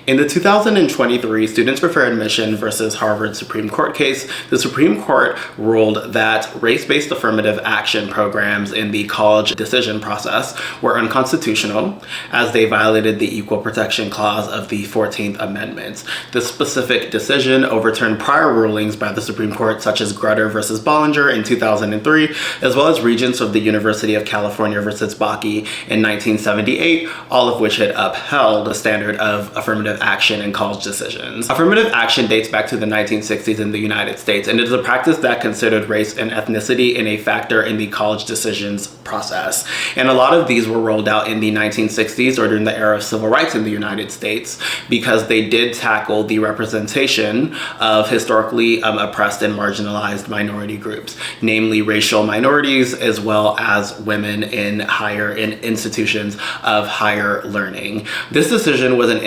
In the 2023 Students for Fair Admission versus Harvard Supreme Court case, the Supreme Court ruled that race-based affirmative action programs in the college decision process were unconstitutional as they violated the Equal Protection Clause of the 14th Amendment. This specific decision overturned prior rulings by the Supreme Court, such as Grutter versus Bollinger in 2003, as well as Regents of the University of California versus Bakke in 1978, all of which had upheld the standard of affirmative action in college decisions. Affirmative action dates back to the 1960s in the United States, and it is a practice that considered race and ethnicity in a factor in the college decisions process. And a lot of these were rolled out in the 1960s or during the era of civil rights in the United States because they did tackle the representation of historically oppressed and marginalized minority groups, namely racial minorities as well as women in institutions of higher learning. This decision was an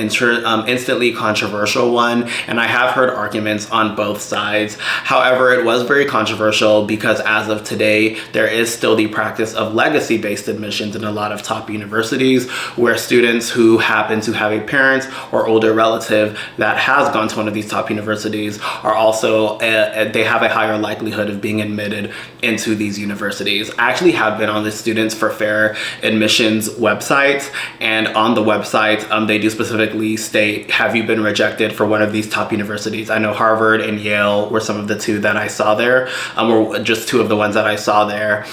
instantly controversial one, and I have heard arguments on both sides. However, it was very controversial because as of today, there is still the practice of legacy-based admissions in a lot of top universities where students who happen to have a parent or older relative that has gone to one of these top universities are also, they have a higher likelihood of being admitted into these universities. I actually have been on the Students for Fair Admissions website, and on the website, they do specifically state, have you been rejected for one of these top universities? I know Harvard and Yale were some of the two that I saw there, or just two of the ones that I saw there.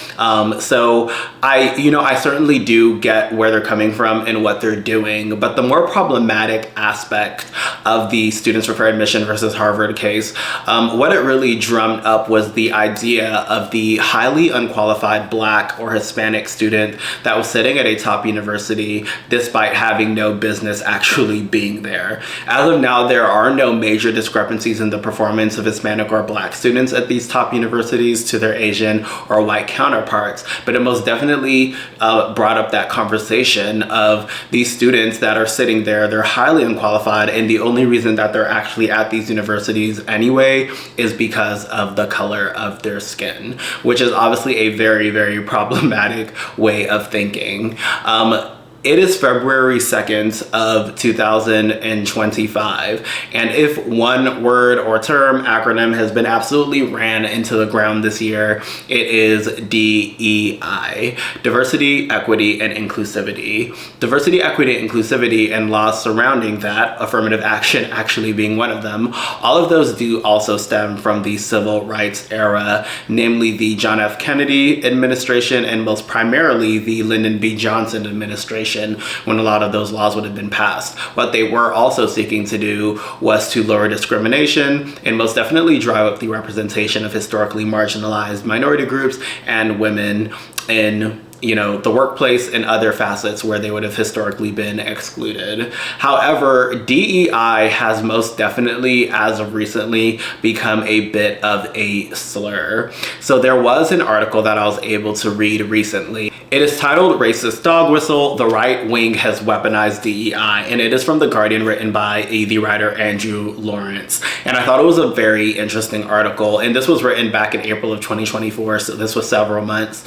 So I certainly do get where they're coming from and what they're doing, but the more problematic aspect of the Students for Fair Admission versus Harvard case, what it really drummed up was the idea of the highly unqualified Black or Hispanic student that was sitting at a top university despite having no business actually being there. As of now, there are no major discrepancies in the performance of Hispanic or Black students at these top universities to their Asian or white counterparts, but it most definitely brought up that conversation of these students that are sitting there, they're highly unqualified, and the only reason that they're actually at these universities anyway is because of the color of their skin, which is obviously a very, very problematic way of thinking. It is February 2nd of 2025, and if one word or term acronym has been absolutely ran into the ground this year, it is DEI, diversity, equity, and inclusivity. Diversity, equity, and inclusivity, and laws surrounding that, affirmative action actually being one of them, all of those do also stem from the civil rights era, namely the John F. Kennedy administration and most primarily the Lyndon B. Johnson administration, when a lot of those laws would have been passed. What they were also seeking to do was to lower discrimination and most definitely drive up the representation of historically marginalized minority groups and women in the workplace and other facets where they would have historically been excluded. However, DEI has most definitely, as of recently, become a bit of a slur. So there was an article that I was able to read recently. It is titled "Racist Dog Whistle, The Right Wing Has Weaponized DEI," and it is from The Guardian, written by the writer Andrew Lawrence. And I thought it was a very interesting article, and this was written back in April of 2024, so this was several months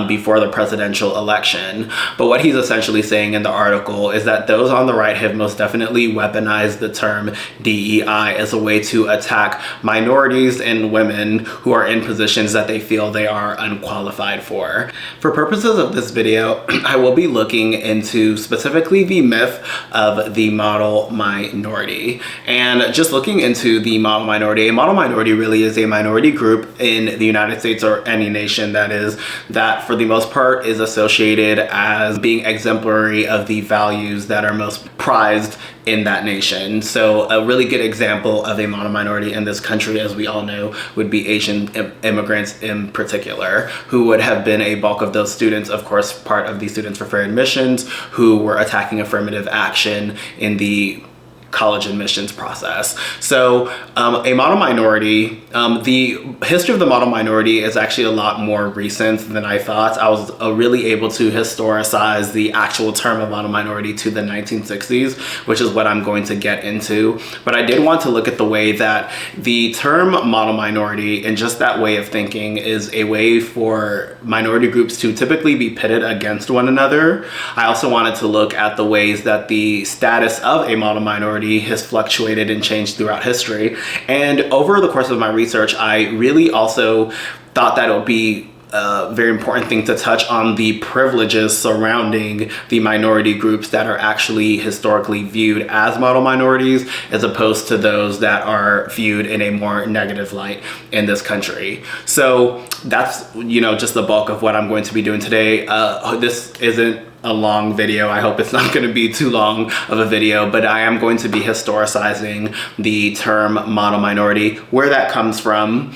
before the presidential election. But what he's essentially saying in the article is that those on the right have most definitely weaponized the term DEI as a way to attack minorities and women who are in positions that they feel they are unqualified for. For purposes of this video, I will be looking into specifically the myth of the model minority. And just looking into the model minority, a model minority really is a minority group in the United States or any nation that for the most part is associated as being exemplary of the values that are most prized in that nation. So a really good example of a model minority in this country, as we all know, would be Asian immigrants in particular, who would have been a bulk of those students, of course, part of the Students for Fair Admissions, who were attacking affirmative action in the college admissions process. So a model minority, the history of the model minority is actually a lot more recent than I thought. I was really able to historicize the actual term of model minority to the 1960s, which is what I'm going to get into. But I did want to look at the way that the term model minority and just that way of thinking is a way for minority groups to typically be pitted against one another. I also wanted to look at the ways that the status of a model minority minority has fluctuated and changed throughout history. And over the course of my research, I really also thought that it would be a very important thing to touch on the privileges surrounding the minority groups that are actually historically viewed as model minorities, as opposed to those that are viewed in a more negative light in this country. So that's, just the bulk of what I'm going to be doing today. This isn't a long video. I hope it's not going to be too long of a video, but I am going to be historicizing the term model minority, where that comes from,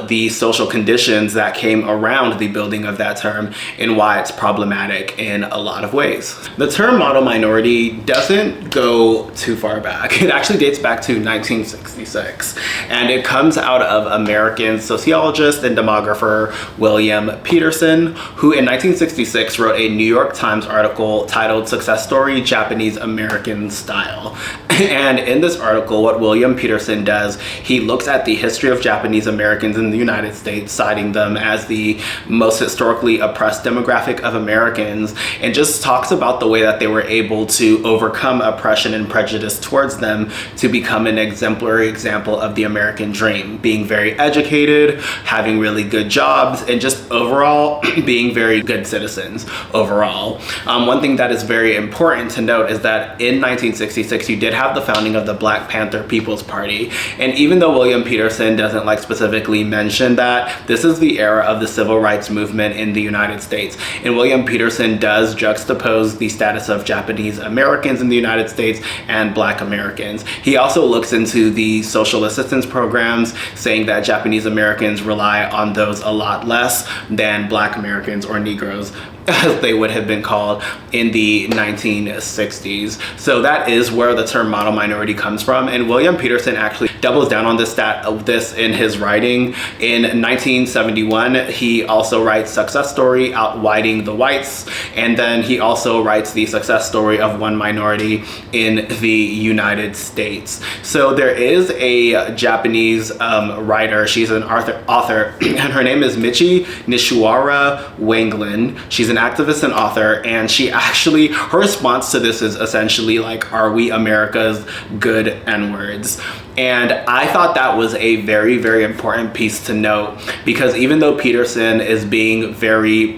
the social conditions that came around the building of that term, and why it's problematic in a lot of ways. The term model minority doesn't go too far back. It actually dates back to 1966, and it comes out of American sociologist and demographer William Peterson, who in 1966 wrote a New York Times article titled "Success Story, Japanese American Style." And in this article, what William Peterson does, he looks at the history of Japanese Americans in the United States, citing them as the most historically oppressed demographic of Americans, and just talks about the way that they were able to overcome oppression and prejudice towards them to become an exemplary example of the American dream, being very educated, having really good jobs, and just overall being very good citizens overall. One thing that is very important to note is that in 1966, you did have the founding of the Black Panther People's Party. And even though William Peterson doesn't specifically mention that, this is the era of the civil rights movement in the United States. And William Peterson does juxtapose the status of Japanese Americans in the United States and Black Americans. He also looks into the social assistance programs, saying that Japanese Americans rely on those a lot less than Black Americans or Negroes, as they would have been called in the 1960s. So that is where the term model minority comes from. And William Peterson actually doubles down on this in his writing. In 1971, he also writes Success Story, Outwhiting the Whites. And then he also writes the success story of one minority in the United States. So there is a Japanese writer, she's an author, and her name is Michi Nishiwara Wanglin. She's an activist and author, and her response to this is essentially are we America's good N-words? And I thought that was a very, very important piece to note, because even though Peterson is being very,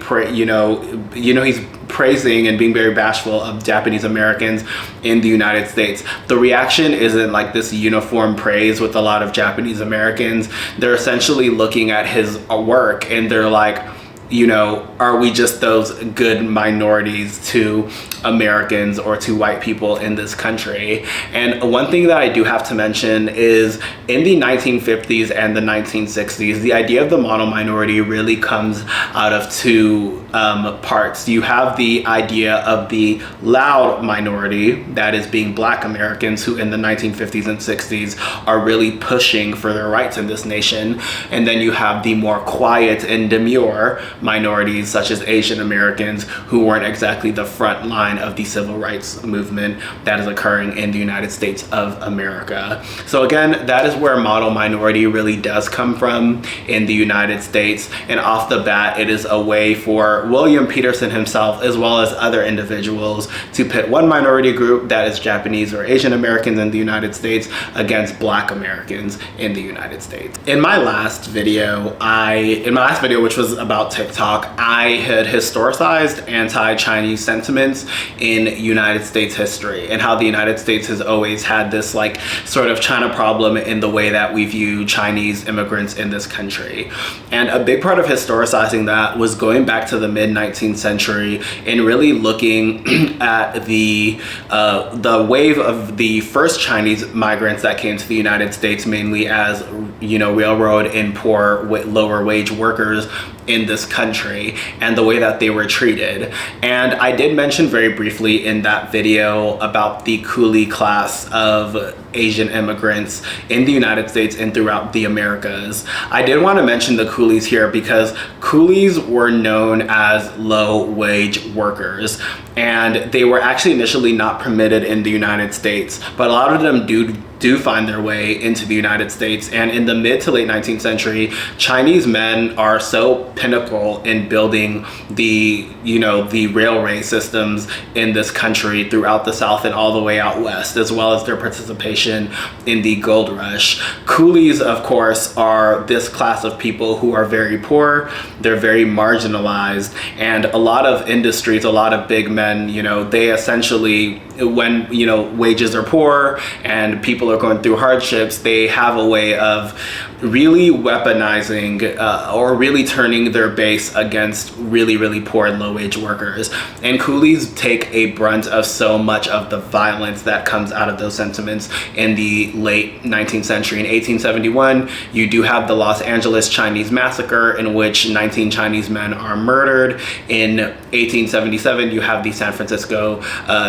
he's praising and being very bashful of Japanese Americans in the United States, the reaction isn't this uniform praise with a lot of Japanese Americans. They're essentially looking at his work and they're are we just those good minorities to Americans or to white people in this country? And one thing that I do have to mention is in the 1950s and the 1960s, the idea of the model minority really comes out of two parts. You have the idea of the loud minority, that is being Black Americans, who in the 1950s and 60s are really pushing for their rights in this nation. And then you have the more quiet and demure minorities, such as Asian Americans, who weren't exactly the front line of the civil rights movement that is occurring in the United States of America. So again, that is where model minority really does come from in the United States. And off the bat, it is a way for William Peterson himself, as well as other individuals, to pit one minority group, that is Japanese or Asian Americans in the United States, against Black Americans in the United States. In my last video, which was about TikTok, I had historicized anti-Chinese sentiments in United States history, and how the United States has always had this sort of China problem in the way that we view Chinese immigrants in this country. And a big part of historicizing that was going back to the mid-19th century and really looking at the wave of the first Chinese migrants that came to the United States, mainly as railroad and poor lower wage workers in this country, and the way that they were treated. And I did mention very briefly in that video about the coolie class of Asian immigrants in the United States and throughout the Americas. I did want to mention the coolies here because coolies were known as low-wage workers, and they were actually initially not permitted in the United States, but a lot of them do find their way into the United States. And in the mid to late 19th century, Chinese men are so pinnacle in building the railway systems in this country throughout the South and all the way out west, as well as their participation in the gold rush. Coolies, of course, are this class of people who are very poor, they're very marginalized, and a lot of industries, a lot of big men, they essentially, when wages are poor and people are going through hardships, they have a way of really weaponizing or really turning their base against really, really poor and low-wage workers. And coolies take a brunt of so much of the violence that comes out of those sentiments in the late 19th century. In 1871, you do have the Los Angeles Chinese massacre, in which 19 Chinese men are murdered. In 1877, you have the San Francisco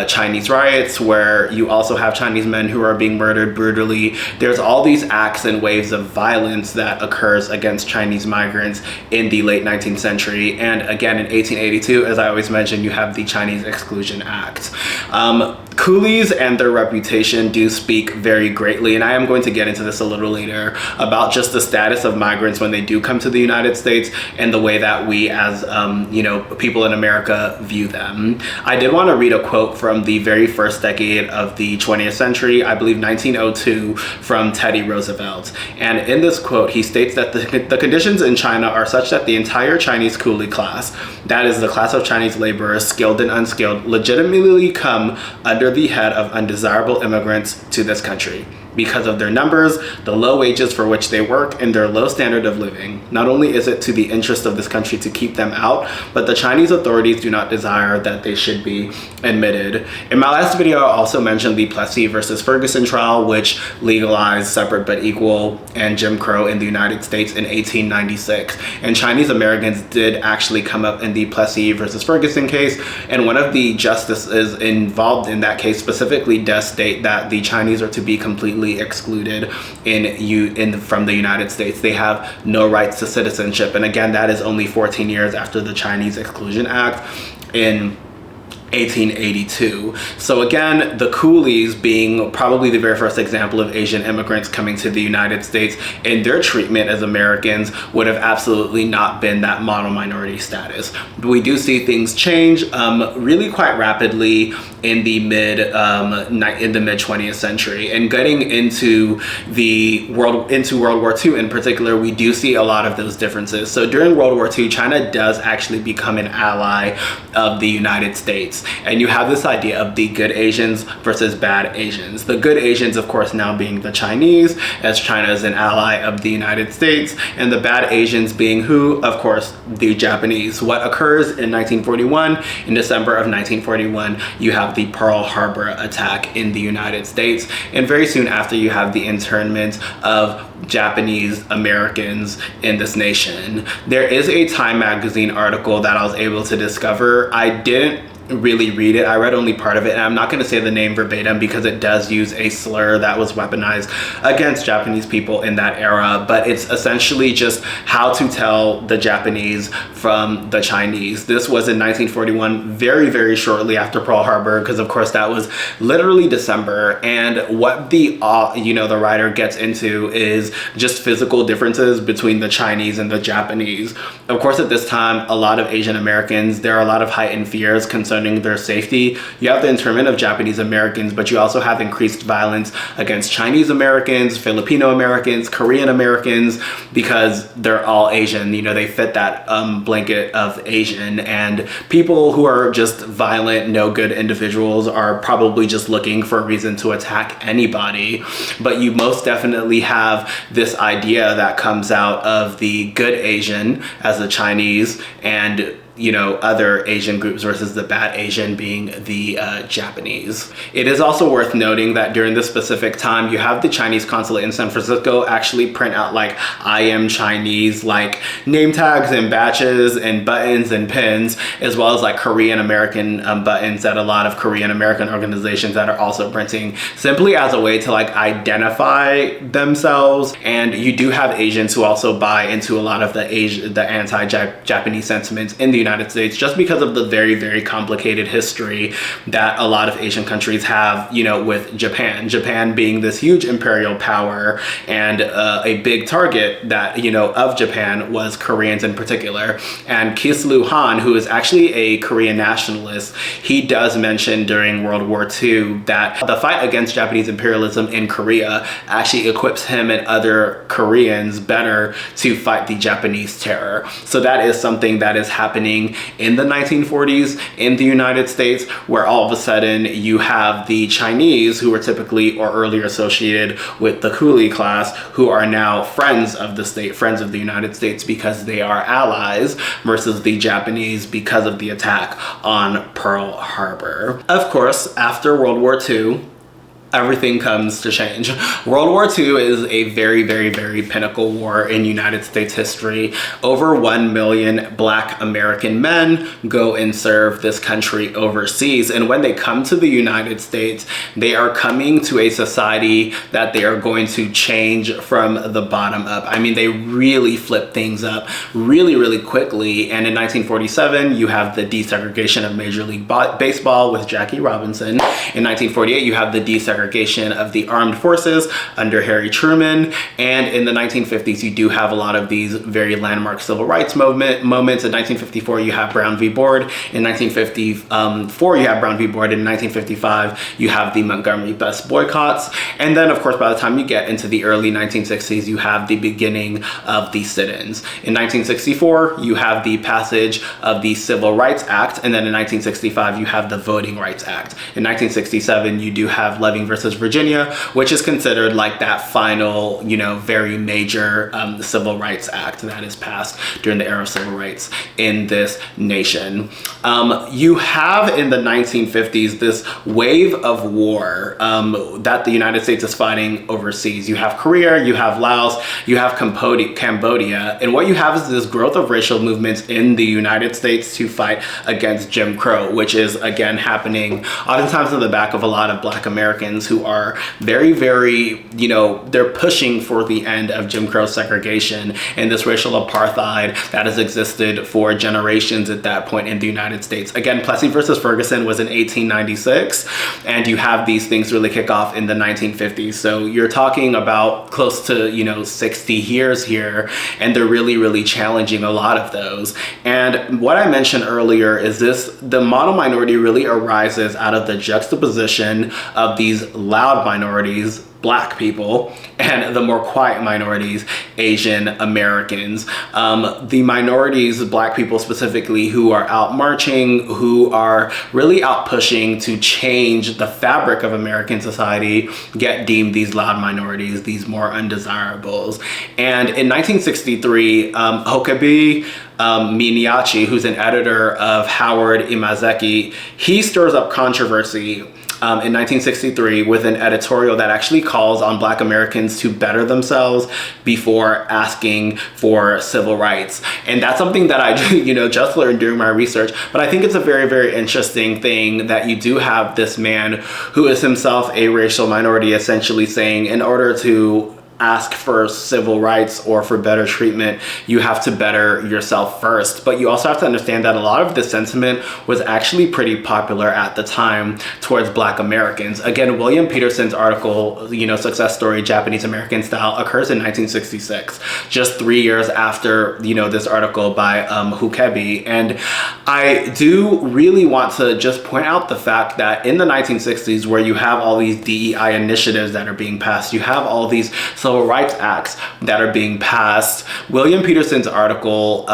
Chinese riots, where you also have Chinese men who are being murdered brutally. There's all these acts and waves of violence that occurs against Chinese migrants in the late 19th century. And again, in 1882, as I always mention, you have the Chinese Exclusion Act. Coolies and their reputation do speak very greatly, and I am going to get into this a little later, about just the status of migrants when they do come to the United States and the way that we as people in America view them. I did want to read a quote from the very first decade of the 20th century, I believe 1902, from Teddy Roosevelt. And in this quote, he states that the conditions in China are such that the entire Chinese coolie class, that is the class of Chinese laborers, skilled and unskilled, legitimately come under the head of undesirable immigrants to this country. Because of their numbers, the low wages for which they work, and their low standard of living. Not only is it to the interest of this country to keep them out, but the Chinese authorities do not desire that they should be admitted. In my last video, I also mentioned the Plessy versus Ferguson trial, which legalized separate but equal and Jim Crow in the United States in 1896. And Chinese Americans did actually come up in the Plessy versus Ferguson case, and one of the justices involved in that case specifically does state that the Chinese are to be completely excluded from the United States. They have no rights to citizenship. And again, that is only 14 years after the Chinese Exclusion Act in 1882. So again, the coolies being probably the very first example of Asian immigrants coming to the United States, and their treatment as Americans would have absolutely not been that model minority status. We do see things change really quite rapidly in the mid 20th century, and getting into World War II in particular, we do see a lot of those differences. So during World War II, China does actually become an ally of the United States. And you have this idea of the good Asians versus bad Asians. The good Asians, of course, now being the Chinese, as China is an ally of the United States, and the bad Asians being who? Of course, the Japanese. What occurs in 1941, in December of 1941, you have the Pearl Harbor attack in the United States, and very soon after you have the internment of Japanese Americans in this nation. There is a Time magazine article that I was able to discover. I didn't really read it. I read only part of it, and I'm not going to say the name verbatim because it does use a slur that was weaponized against Japanese people in that era, but it's essentially just how to tell the Japanese from the Chinese. This was in 1941, very, very shortly after Pearl Harbor, because of course that was literally December. And what the writer gets into is just physical differences between the Chinese and the Japanese. Of course, at this time, a lot of Asian Americans, there are a lot of heightened fears concerning their safety. You have the internment of Japanese Americans, but you also have increased violence against Chinese Americans, Filipino Americans, Korean Americans, because they're all Asian. They fit that blanket of Asian, and people who are just violent, no good individuals are probably just looking for a reason to attack anybody. But you most definitely have this idea that comes out of the good Asian as the Chinese, and other Asian groups versus the bad Asian being the Japanese. It is also worth noting that during this specific time, you have the Chinese consulate in San Francisco actually print out like "I am Chinese" like name tags and badges and buttons and pins, as well as like Korean American buttons that a lot of Korean American organizations that are also printing, simply as a way to like identify themselves. And you do have Asians who also buy into a lot of the anti-Japanese sentiments in the United States, just because of the very, very complicated history that a lot of Asian countries have, with Japan. Japan being this huge imperial power, and a big target that, of Japan was Koreans in particular. And Kislu Han, who is actually a Korean nationalist, he does mention during World War II that the fight against Japanese imperialism in Korea actually equips him and other Koreans better to fight the Japanese terror. So that is something that is happening in the 1940s in the United States, where all of a sudden you have the Chinese, who were typically or earlier associated with the coolie class, who are now friends of the state, friends of the United States, because they are allies, versus the Japanese because of the attack on Pearl Harbor. Of course, after World War II, everything comes to change. World War II is a very, very, very pinnacle war in United States history. Over 1 million Black American men go and serve this country overseas. And when they come to the United States, they are coming to a society that they are going to change from the bottom up. I mean, they really flip things up really, really quickly. And in 1947, you have the desegregation of Major League Baseball with Jackie Robinson. In 1948, you have the desegregation of the armed forces under Harry Truman. And in the 1950s, you do have a lot of these very landmark civil rights moments. In 1954, you have Brown v. Board. In 1954, you have Brown v. Board. In 1955, you have the Montgomery bus boycotts. And then, of course, by the time you get into the early 1960s, you have the beginning of the sit-ins. In 1964, you have the passage of the Civil Rights Act. And then in 1965, you have the Voting Rights Act. In 1967, you do have Loving versus Virginia, which is considered like that final, very major Civil Rights Act that is passed during the era of civil rights in this nation. You have in the 1950s this wave of war that the United States is fighting overseas. You have Korea, you have Laos, you have Cambodia, and what you have is this growth of racial movements in the United States to fight against Jim Crow, which is again happening oftentimes in the back of a lot of Black Americans who are very, very, they're pushing for the end of Jim Crow segregation and this racial apartheid that has existed for generations at that point in the United States. Again, Plessy versus Ferguson was in 1896, and you have these things really kick off in the 1950s. So you're talking about close to, 60 years here, and they're really, really challenging a lot of those. And what I mentioned earlier is the model minority really arises out of the juxtaposition of these loud minorities, Black people, and the more quiet minorities, Asian Americans. The minorities, Black people specifically, who are out marching, who are really out pushing to change the fabric of American society, get deemed these loud minorities, these more undesirables. And in 1963, Hokabe Miniachi, who's an editor of Howard Imazeki, he stirs up controversy in 1963 with an editorial that actually calls on Black Americans to better themselves before asking for civil rights. And that's something that I just learned during my research, but I think it's a very, very interesting thing that you do have this man who is himself a racial minority essentially saying, in order to ask for civil rights or for better treatment, you have to better yourself first. But you also have to understand that a lot of this sentiment was actually pretty popular at the time towards Black Americans. Again, William Peterson's article, Success Story, Japanese American Style, occurs in 1966, just 3 years after, this article by Hukebi. And I do really want to just point out the fact that in the 1960s, where you have all these DEI initiatives that are being passed, you have all these civil civil rights acts that are being passed. William Peterson's article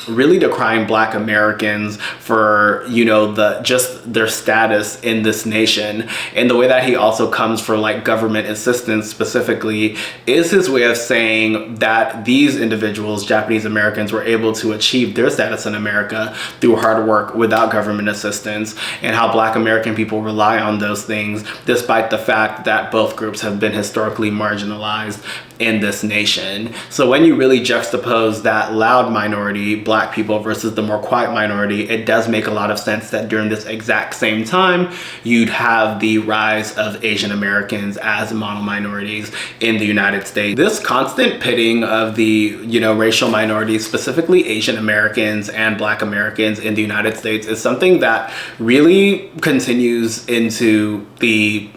really decrying Black Americans for, you know, just their status in this nation, and the way that he also comes for like government assistance specifically is his way of saying that these individuals, Japanese Americans, were able to achieve their status in America through hard work without government assistance, and how Black American people rely on those things despite the fact that both groups have been historically marginalized in this nation. So when you really juxtapose that loud minority, Black people, versus the more quiet minority, it does make a lot of sense that during this exact same time, you'd have the rise of Asian Americans as model minorities in the United States. This constant pitting of the, you know, racial minorities, specifically Asian Americans and Black Americans in the United States, is something that really continues into the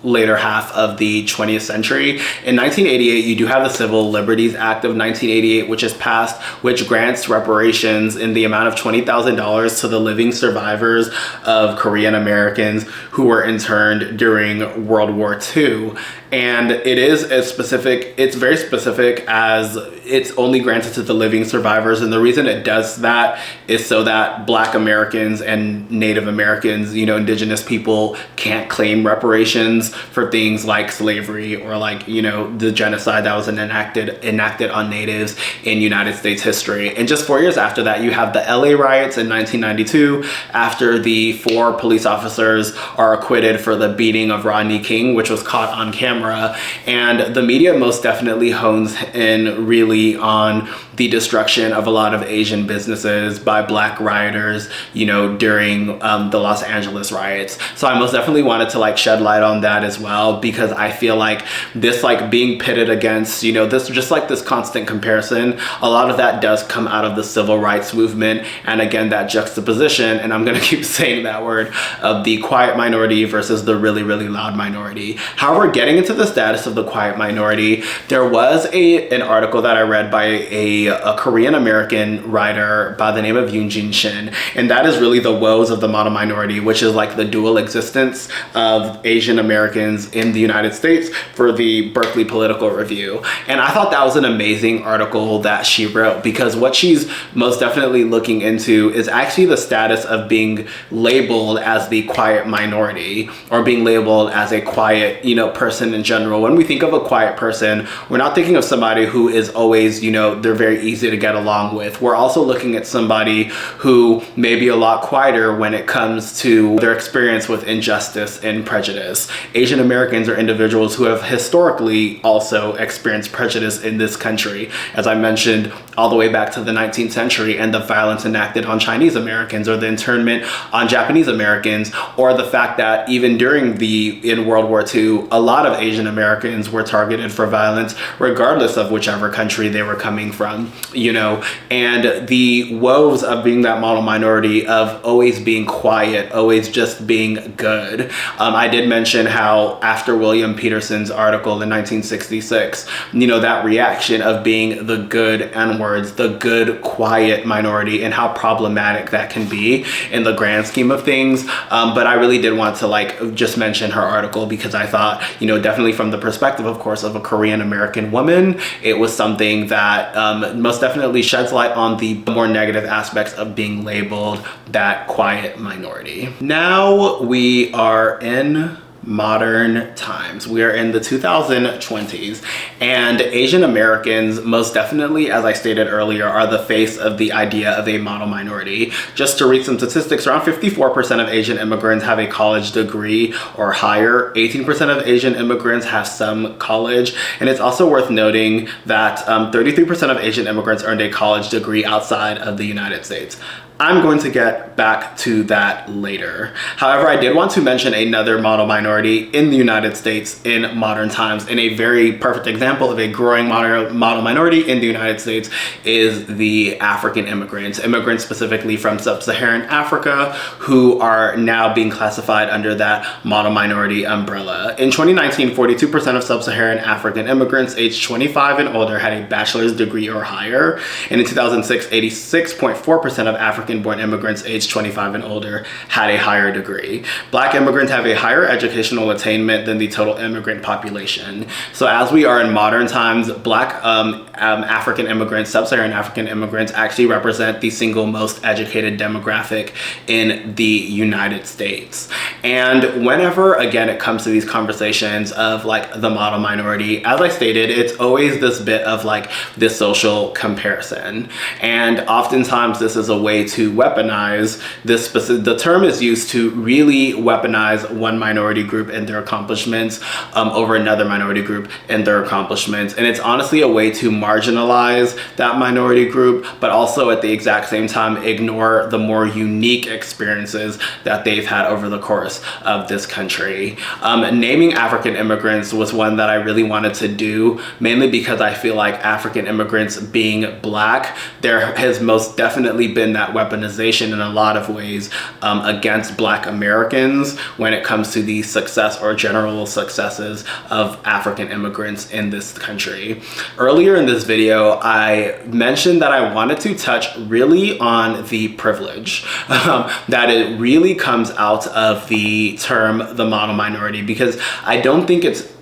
later half of the 20th century. In 1988, you do have the Civil Liberties Act of 1988, which is passed, which grants reparations in the amount of $20,000 to the living survivors of Korean Americans who were interned during World War II. And it is it's very specific, as it's only granted to the living survivors. And the reason it does that is so that Black Americans and Native Americans, you know, indigenous people, can't claim reparations for things like slavery or like, you know, the genocide that was enacted on natives in United States history. And just 4 years after that, you have the LA riots in 1992, after the 4 police officers are acquitted for the beating of Rodney King, which was caught on camera. And the media most definitely hones in really on the destruction of a lot of Asian businesses by Black rioters, you know, during the Los Angeles riots. So I most definitely wanted to like shed light on that as well, because I feel like this like being pitted against, you know, this just like this constant comparison, a lot of that does come out of the civil rights movement. And again, that juxtaposition, and I'm gonna keep saying that word, of the quiet minority versus the really, really loud minority. However, getting into the status of the quiet minority, there was an article that I read by a Korean American writer by the name of Yoon Jin Shin, and that is really the woes of the model minority, which is like the dual existence of Asian Americans in the United States, for the Berkley Political Review. And I thought that was an amazing article that she wrote, because what she's most definitely looking into is actually the status of being labeled as the quiet minority, or being labeled as a quiet, you know, person in general. When we think of a quiet person, we're not thinking of somebody who is always, you know, they're very easy to get along with. We're also looking at somebody who may be a lot quieter when it comes to their experience with injustice and prejudice. Asian Americans are individuals who have historically also experienced prejudice in this country, as I mentioned, all the way back to the 19th century, and the violence enacted on Chinese Americans, or the internment on Japanese Americans, or the fact that even in World War II, a lot of Asian Americans were targeted for violence, regardless of whichever country they were coming from, you know. And the woes of being that model minority, of always being quiet, always just being good. I did mention how after William Peterson's article in 1966, you know, that reaction of being the good N-words, the good quiet minority, and how problematic that can be in the grand scheme of things. But I really did want to like just mention her article, because I thought, you know, definitely from the perspective, of course, of a Korean American woman, it was something that most definitely sheds light on the more negative aspects of being labeled that quiet minority. Now we are in modern times. We are in the 2020s, and Asian Americans most definitely, as I stated earlier, are the face of the idea of a model minority. Just to read some statistics, around 54% of Asian immigrants have a college degree or higher. 18% of Asian immigrants have some college, and it's also worth noting that 33% of Asian immigrants earned a college degree outside of the United States. I'm going to get back to that later. However, I did want to mention another model minority in the United States in modern times, and a very perfect example of a growing model minority in the United States is the African immigrants specifically from sub-Saharan Africa, who are now being classified under that model minority umbrella. In 2019, 42% of sub-Saharan African immigrants aged 25 and older had a bachelor's degree or higher, and in 2006, 86.4% of African African-born immigrants aged 25 and older had a higher degree. Black immigrants have a higher educational attainment than the total immigrant population. So as we are in modern times, Black African immigrants, sub-Saharan African immigrants actually represent the single most educated demographic in the United States. And whenever, again, it comes to these conversations of like the model minority, as I stated, it's always this bit of like this social comparison. And oftentimes this is a way to weaponize this the term is used to really weaponize one minority group and their accomplishments over another minority group and their accomplishments. And it's honestly a way to marginalize that minority group, but also at the exact same time ignore the more unique experiences that they've had over the course of this country. Naming African immigrants was one that I really wanted to do, mainly because I feel like African immigrants being Black, there has most definitely been that weaponization in a lot of ways against Black Americans when it comes to the success or general successes of African immigrants in this country. Earlier in this video, I mentioned that I wanted to touch really on the privilege that it really comes out of the term the model minority, because I don't think it's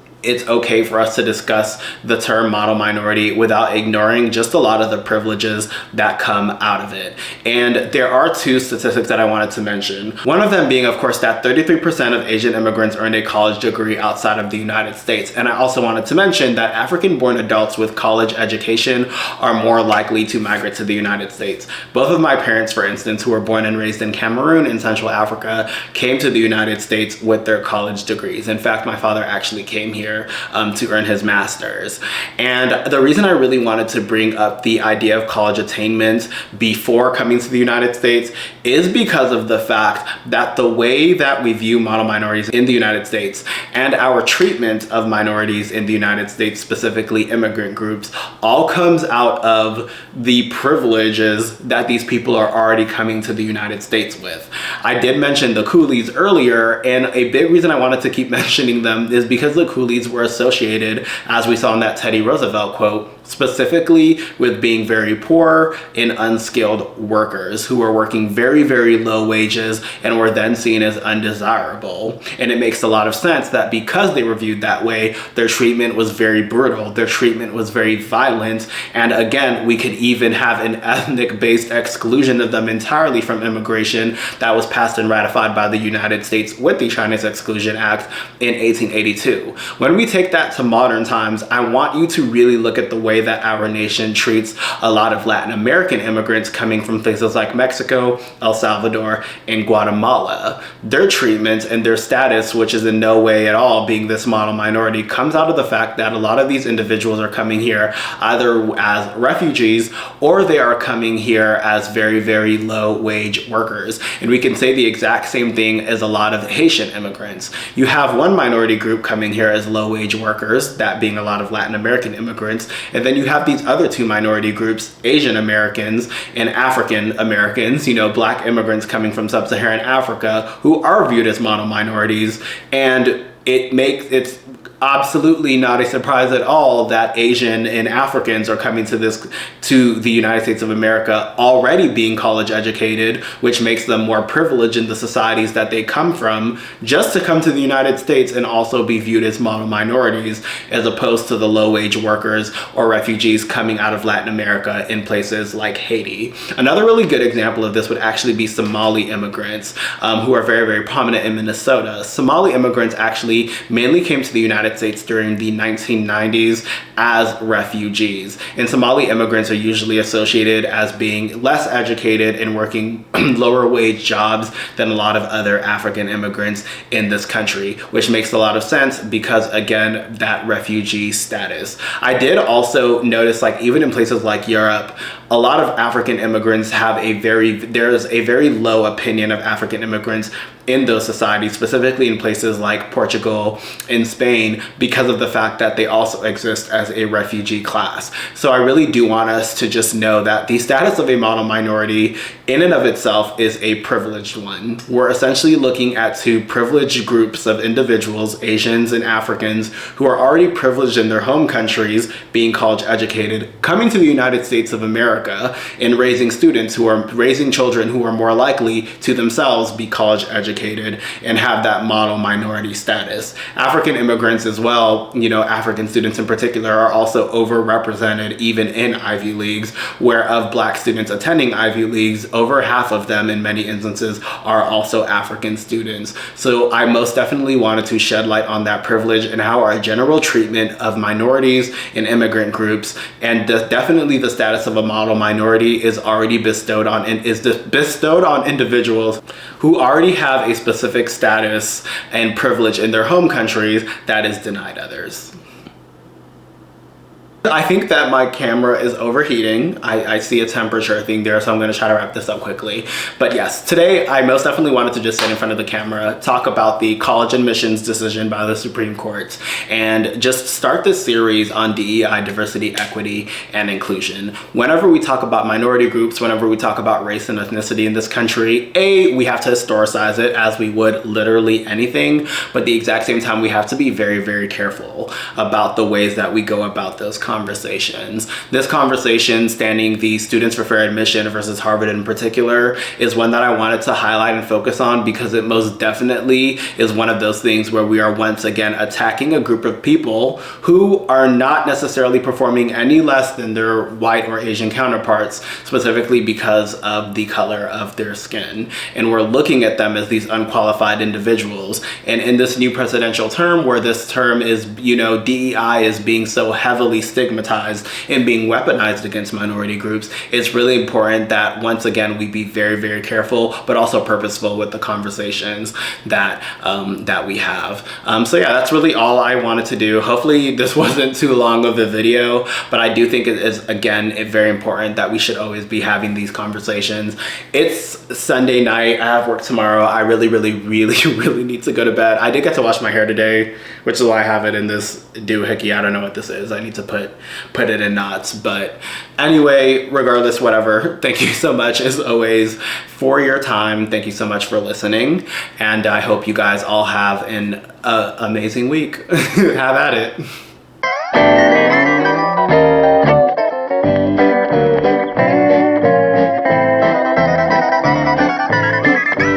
okay for us to discuss the term model minority without ignoring just a lot of the privileges that come out of it. And there are two statistics that I wanted to mention. One of them being, of course, that 33% of Asian immigrants earned a college degree outside of the United States. And I also wanted to mention that African-born adults with college education are more likely to migrate to the United States. Both of my parents, for instance, who were born and raised in Cameroon in Central Africa, came to the United States with their college degrees. In fact, my father actually came here to earn his master's. And the reason I really wanted to bring up the idea of college attainment before coming to the United States is because of the fact that the way that we view model minorities in the United States and our treatment of minorities in the United States, specifically immigrant groups, all comes out of the privileges that these people are already coming to the United States with. I did mention the coolies earlier, and a big reason I wanted to keep mentioning them is because the coolies were associated, as we saw in that Teddy Roosevelt quote, specifically with being very poor and unskilled workers who were working very, very low wages and were then seen as undesirable. And it makes a lot of sense that because they were viewed that way, their treatment was very brutal, their treatment was very violent, and again, we could even have an ethnic-based exclusion of them entirely from immigration that was passed and ratified by the United States with the Chinese Exclusion Act in 1882. When we take that to modern times, I want you to really look at the way that our nation treats a lot of Latin American immigrants coming from places like Mexico, El Salvador, and Guatemala. Their treatment and their status, which is in no way at all being this model minority, comes out of the fact that a lot of these individuals are coming here either as refugees or they are coming here as very, very low wage workers. And we can say the exact same thing as a lot of Haitian immigrants. You have one minority group coming here as low wage workers, that being a lot of Latin American immigrants, and then you have these other two minority groups, Asian Americans and African Americans, Black immigrants coming from sub-Saharan Africa, who are viewed as model minorities. And it's absolutely not a surprise at all that Asian and Africans are coming to the United States of America already being college educated, which makes them more privileged in the societies that they come from, just to come to the United States and also be viewed as model minorities, as opposed to the low wage workers or refugees coming out of Latin America in places like Haiti. Another really good example of this would actually be Somali immigrants, who are very, very prominent in Minnesota. Somali immigrants actually mainly came to the United States during the 1990s as refugees. And Somali immigrants are usually associated as being less educated and working lower wage jobs than a lot of other African immigrants in this country, which makes a lot of sense because, again, that refugee status. I did also notice, like, even in places like Europe, a lot of African immigrants have there's a very low opinion of African immigrants in those societies, specifically in places like Portugal and Spain, because of the fact that they also exist as a refugee class. So I really do want us to just know that the status of a model minority in and of itself is a privileged one. We're essentially looking at two privileged groups of individuals, Asians and Africans, who are already privileged in their home countries, being college educated, coming to the United States of America and raising students who are raising children who are more likely to themselves be college educated and have that model minority status. African immigrants as well, you know, African students in particular, are also overrepresented even in Ivy Leagues, where of Black students attending Ivy Leagues, over half of them in many instances are also African students. So I most definitely wanted to shed light on that privilege and how our general treatment of minorities and immigrant groups, and definitely the status of a model minority, is already bestowed on individuals who already have a specific status and privilege in their home countries that is denied others. I think that my camera is overheating. I see a temperature thing there, so I'm gonna try to wrap this up quickly. But yes, today I most definitely wanted to just sit in front of the camera, talk about the college admissions decision by the Supreme Court, and just start this series on DEI, diversity, equity, and inclusion. Whenever we talk about minority groups, whenever we talk about race and ethnicity in this country, we have to historicize it as we would literally anything, but at the exact same time, we have to be very, very careful about the ways that we go about those conversations. This conversation, standing the Students for Fair Admission versus Harvard in particular, is one that I wanted to highlight and focus on because it most definitely is one of those things where we are once again attacking a group of people who are not necessarily performing any less than their white or Asian counterparts, specifically because of the color of their skin. And we're looking at them as these unqualified individuals. And in this new presidential term, where this term is, you know, DEI is being so heavily stigmatized and being weaponized against minority groups, it's really important that once again we be very, very careful, but also purposeful with the conversations that we have. So yeah, that's really all I wanted to do. Hopefully this wasn't too long of a video, but I do think it is, again, very important that we should always be having these conversations. It's Sunday night. I have work tomorrow. I really need to go to bed. I did get to wash my hair today, which is why I have it in this doohickey. I don't know what this is. I need to put it in knots. But anyway, regardless, whatever, thank you so much as always for your time. Thank you so much for listening, and I hope you guys all have an amazing week. Have at it.